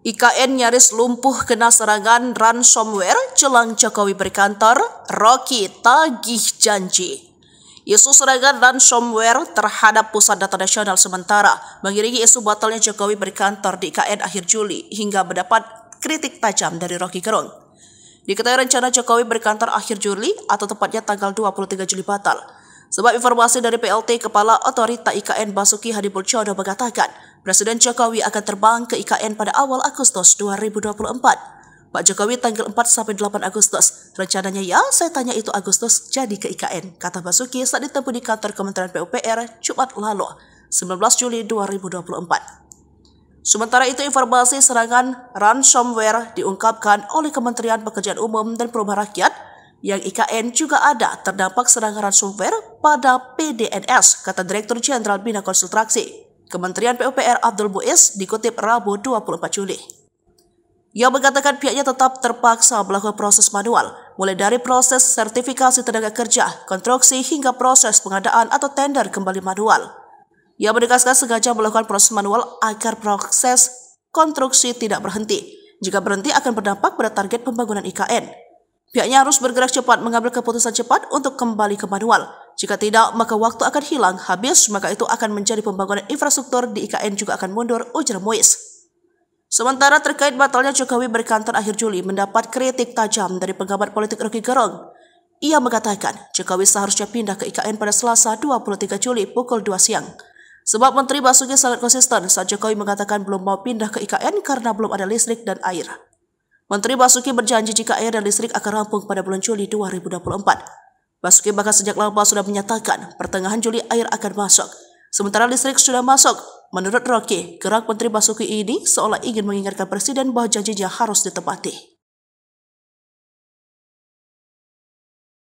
IKN nyaris lumpuh kena serangan ransomware jelang Jokowi berkantor, Rocky tagih janji. Isu serangan ransomware terhadap Pusat Data Nasional sementara mengiringi isu batalnya Jokowi berkantor di IKN akhir Juli hingga mendapat kritik tajam dari Rocky Gerung. Diketahui rencana Jokowi berkantor akhir Juli atau tepatnya tanggal 23 Juli batal. Sebab informasi dari PLT Kepala Otorita IKN Basuki Hadimulyono mengatakan Presiden Jokowi akan terbang ke IKN pada awal Agustus 2024. Pak Jokowi tanggal 4-8 Agustus. Rencananya ya, saya tanya itu Agustus jadi ke IKN, kata Basuki saat ditemui di kantor Kementerian PUPR Jumat lalu, 19 Juli 2024. Sementara itu informasi serangan ransomware diungkapkan oleh Kementerian Pekerjaan Umum dan Perumahan Rakyat yang IKN juga ada terdampak serangan ransomware pada PDNS, kata Direktur Jenderal Bina Konstruksi Kementerian PUPR Abdul Muiz dikutip Rabu 24 Juli. Ia mengatakan pihaknya tetap terpaksa melakukan proses manual, mulai dari proses sertifikasi tenaga kerja, konstruksi hingga proses pengadaan atau tender kembali manual. Ia menegaskan sengaja melakukan proses manual agar proses konstruksi tidak berhenti. Jika berhenti akan berdampak pada target pembangunan IKN. Pihaknya harus bergerak cepat mengambil keputusan cepat untuk kembali ke manual. Jika tidak, maka waktu akan hilang, habis, maka itu akan menjadi pembangunan infrastruktur di IKN juga akan mundur, ujar Muiz. Sementara terkait batalnya Jokowi berkantor akhir Juli mendapat kritik tajam dari pengamat politik Rocky Gerung. Ia mengatakan Jokowi seharusnya pindah ke IKN pada Selasa 23 Juli pukul 2 siang. Sebab Menteri Basuki sangat konsisten saat Jokowi mengatakan belum mau pindah ke IKN karena belum ada listrik dan air. Menteri Basuki berjanji jika air dan listrik akan rampung pada bulan Juli 2024. Basuki bahkan sejak lama sudah menyatakan pertengahan Juli air akan masuk. Sementara listrik sudah masuk. Menurut Rocky, gerak Menteri Basuki ini seolah ingin mengingatkan Presiden bahwa janjinya harus ditepati.